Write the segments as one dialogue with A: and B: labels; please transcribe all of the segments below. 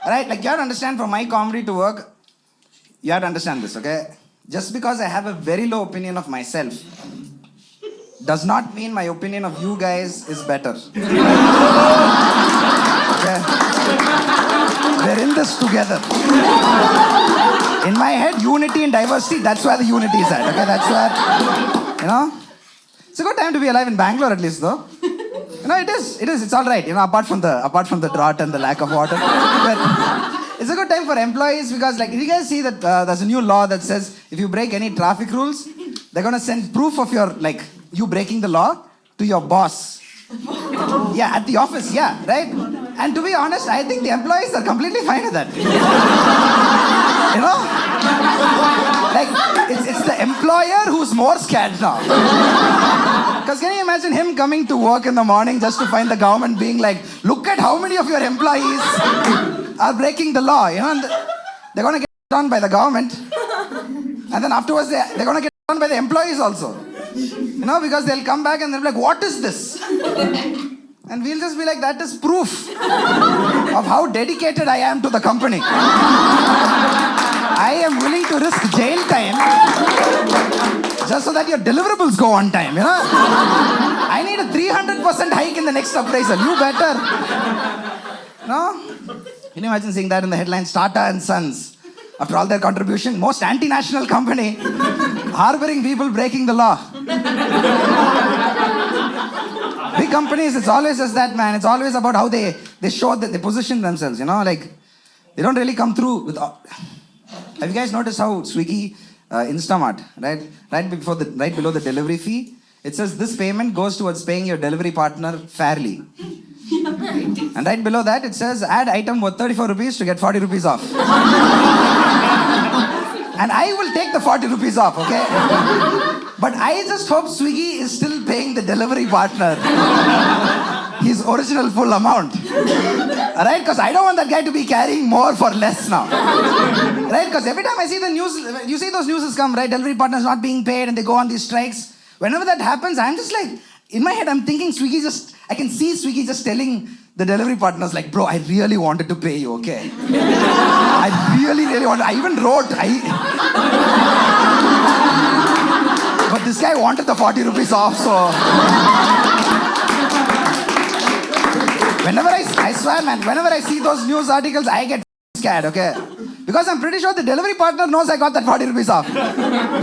A: Right? Like, you have to understand, for my comedy to work, you have to understand this, okay? Just because I have a very low opinion of myself does not mean my opinion of you guys is better. Okay? We're in this together. In my head, unity and diversity, that's where the unity is at, okay? That's where, It's a good time to be alive in Bangalore, at least, though. It is, it's all right, apart from the drought and the lack of water. But it's a good time for employees because, like, if you guys see that there's a new law that says if you break any traffic rules, they're going to send proof of your, like, you breaking the law to your boss. Yeah, at the office, yeah, right? And to be honest, I think the employees are completely fine with that. Like, it's the employer who's more scared now. Because can you imagine him coming to work in the morning just to find the government being like, look at how many of your employees are breaking the law, and they're going to get on by the government. And then afterwards, they're going to get on by the employees also. Because they'll come back and they'll be like, what is this? And we'll just be like, that is proof of how dedicated I am to the company. I am willing to risk jail time just so that your deliverables go on time, I need a 300% hike in the next appraisal. You better. No? Can you imagine seeing that in the headlines? Tata and Sons, after all their contribution, most anti-national company, harboring people breaking the law. Big companies, it's always just that, man. It's always about how they show that they position themselves, like, they don't really come through with... Have you guys noticed how Swiggy, Instamart, right below the delivery fee, it says this payment goes towards paying your delivery partner fairly. And right below that, it says add item worth 34 rupees to get 40 rupees off. And I will take the 40 rupees off, okay? But I just hope Swiggy is still paying the delivery partner his original full amount. Alright? Because I don't want that guy to be carrying more for less now. Right? Because every time I see the news, you see those news come, right? Delivery partners not being paid and they go on these strikes. Whenever that happens, I'm just like, in my head, I'm thinking I can see Swiggy just telling the delivery partners, like, bro, I really wanted to pay you, okay? I really wanted, I even wrote, but this guy wanted the 40 rupees off, so... I swear, man, whenever I see those news articles, I get scared, okay? Because I'm pretty sure the delivery partner knows I got that 40 rupees off.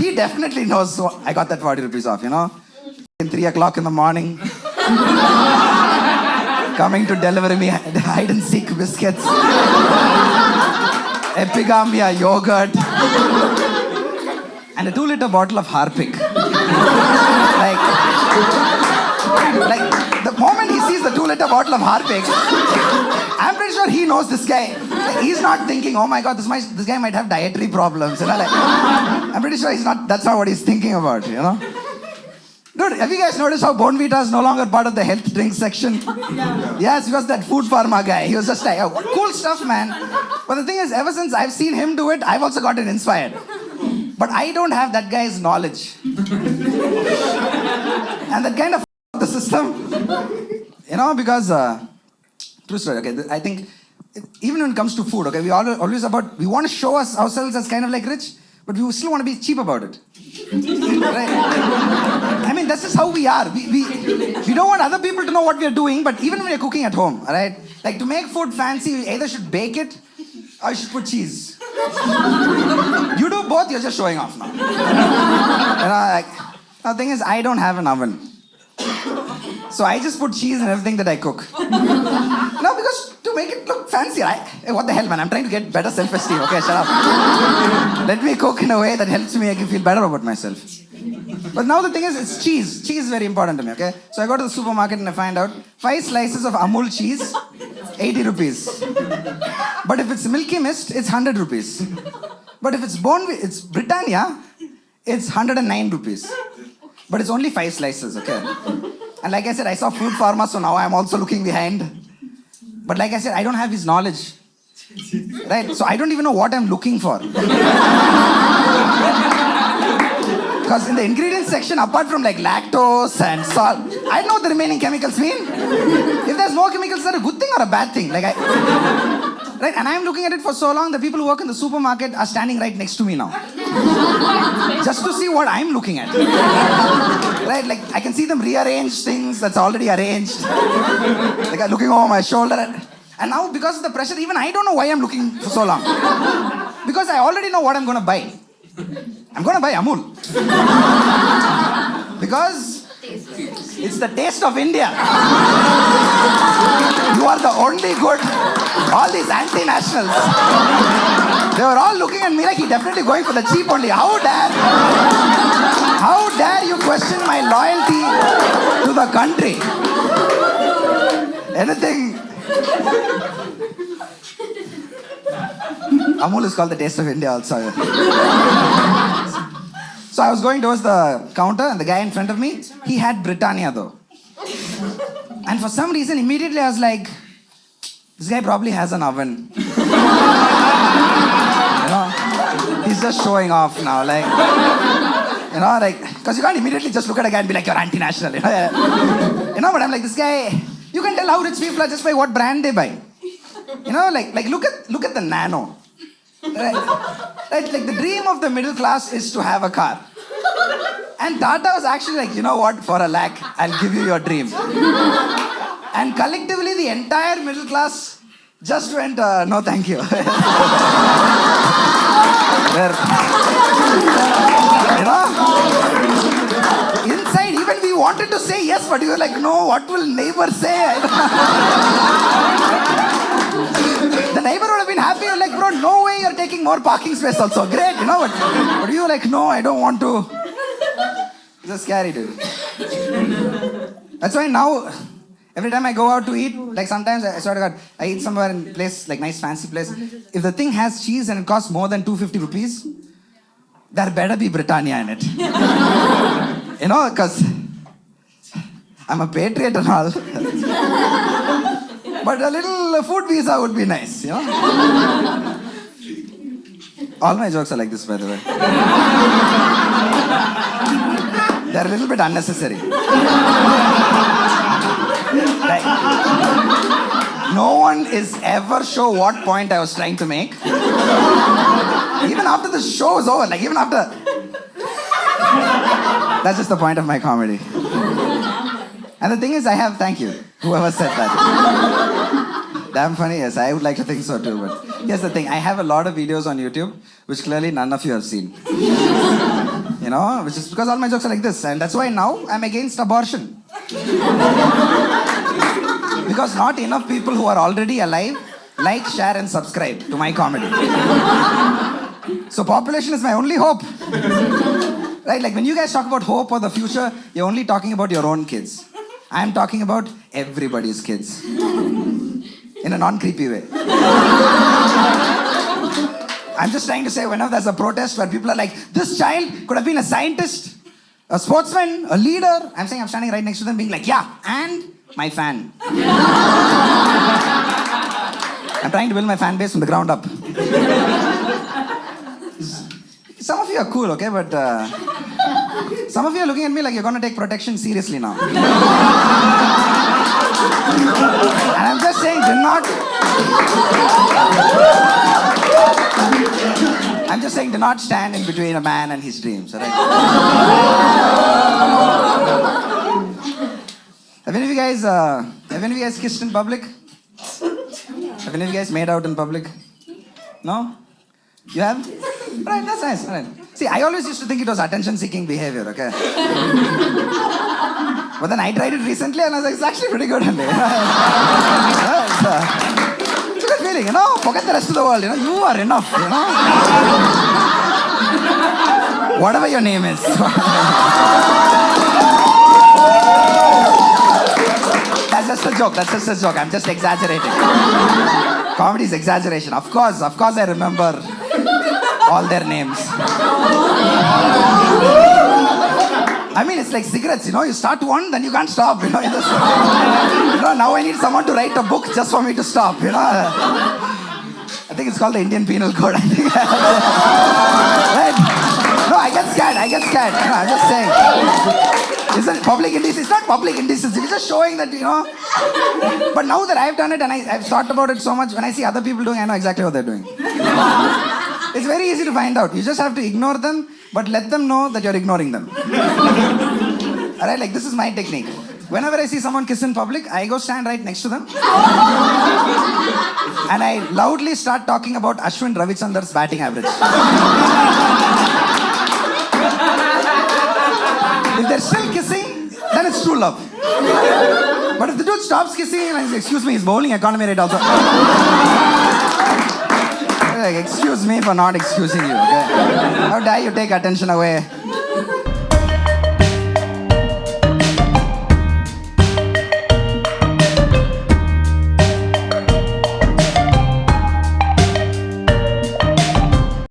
A: He definitely knows I got that 40 rupees off, In 3 o'clock in the morning. Coming to deliver me hide and seek biscuits. Epigamia yogurt. And a 2-liter bottle of Harpic. Like, the moment he sees the 2-liter bottle of Harpic, I'm pretty sure he knows this guy. Like, he's not thinking, oh my God, this guy might have dietary problems. I'm pretty sure that's not what he's thinking about, Dude, have you guys noticed how Bonvita is no longer part of the health drinks section? Yes, because that food pharma guy, he was just like, oh, cool stuff, man. But the thing is, ever since I've seen him do it, I've also gotten inspired. But I don't have that guy's knowledge. And that kind of the system, because, true story, okay, I think, even when it comes to food, okay, we want to show ourselves as kind of like rich, but we still want to be cheap about it. Right? I mean, that's just how we are. We don't want other people to know what we are doing, but even when you're cooking at home, right? Like, to make food fancy, you either should bake it or you should put cheese. You do both, you're just showing off now. The thing is, I don't have an oven. So I just put cheese in everything that I cook. No, because to make it look fancy, hey, what the hell, man? I'm trying to get better self-esteem. Okay, shut up. Let me cook in a way that helps me. I can feel better about myself. But now the thing is, it's cheese. Cheese is very important to me, okay? So I go to the supermarket and I find out 5 slices of Amul cheese, 80 rupees. But if it's Milky Mist, it's 100 rupees. But if it's it's Britannia, it's 109 rupees. But it's only 5 slices, okay? And like I said, I saw food pharma, so now I'm also looking behind. But like I said, I don't have his knowledge. Right? So I don't even know what I'm looking for. Because in the ingredients section, apart from like lactose and salt, I don't know what the remaining chemicals mean. If there's more chemicals, is that a good thing or a bad thing? Right, and I'm looking at it for so long, the people who work in the supermarket are standing right next to me now. Just to see what I'm looking at. Right, like I can see them rearrange things that's already arranged. Like I'm looking over my shoulder. And now because of the pressure, even I don't know why I'm looking for so long. Because I already know what I'm going to buy. I'm going to buy Amul. Because it's the taste of India. You are the only good. All these anti-nationals. They were all looking at me like he's definitely going for the cheap only. How dare you question my loyalty to the country? Anything. Amul is called the taste of India also. So I was going towards the counter and the guy in front of me, he had Britannia though. And for some reason, immediately I was like, this guy probably has an oven. He's just showing off now, like, because you can't immediately just look at a guy and be like, you're anti-national, but I'm like, this guy, you can tell how rich people are just by what brand they buy. Look at the Nano. Right? Like the dream of the middle class is to have a car. And Tata was actually like, you know what, for $1 lakh, I'll give you your dream. And collectively, the entire middle class just went, no thank you. Inside, even we wanted to say yes, but we were like, no, what will neighbor say? The neighbor would have been happy. You're like, bro, no way you're taking more parking space also. Great, but you were like, no, I don't want to. It's a scary, dude. That's why now, every time I go out to eat, like sometimes I swear to God, I eat somewhere in a place, like nice fancy place. If the thing has cheese and it costs more than 250 rupees, there better be Britannia in it. Because I'm a patriot and all. But a little food visa would be nice, All my jokes are like this, by the way. They're a little bit unnecessary. Like, no one is ever sure what point I was trying to make. Even after the show is over, like even after... That's just the point of my comedy. And the thing is, thank you, whoever said that. Damn funny, yes, I would like to think so too, but here's the thing, I have a lot of videos on YouTube, which clearly none of you have seen. Which is because all my jokes are like this, and that's why now I'm against abortion. Because not enough people who are already alive like, share and subscribe to my comedy. So population is my only hope. Right, like when you guys talk about hope or the future, you're only talking about your own kids. I'm talking about everybody's kids. In a non-creepy way. I'm just trying to say whenever there's a protest where people are like, this child could have been a scientist, a sportsman, a leader. I'm saying I'm standing right next to them being like, yeah, and my fan. I'm trying to build my fan base from the ground up. Some of you are cool, okay, but some of you are looking at me like you're going to take protection seriously now. And I'm just saying, do not stand in between a man and his dreams, alright? Have any of you guys kissed in public? Have any of you guys made out in public? No? You have? Right, that's nice. Right. See, I always used to think it was attention-seeking behavior, okay? But then I tried it recently and I was like, it's actually pretty good. It's a good feeling, Forget the rest of the world, You are enough, Whatever your name is. That's just a joke. I'm just exaggerating. Comedy is exaggeration. Of course I remember all their names. I mean, it's like cigarettes, you start one, then you can't stop, now I need someone to write a book just for me to stop, I think it's called the Indian Penal Code, I think. Right? No, I get scared, I'm just saying. Isn't public indecency? It's not public indecency. It's just showing that, But now that I've done it and I've thought about it so much, when I see other people doing, I know exactly what they're doing. It's very easy to find out. You just have to ignore them, but let them know that you're ignoring them. Alright, like this is my technique. Whenever I see someone kiss in public, I go stand right next to them. And I loudly start talking about Ashwin Ravichandar's batting average. If they're still kissing, then it's true love. But if the dude stops kissing and I say, excuse me, he's bowling economy rate also. Like, excuse me for not excusing you, okay? How dare you take attention away?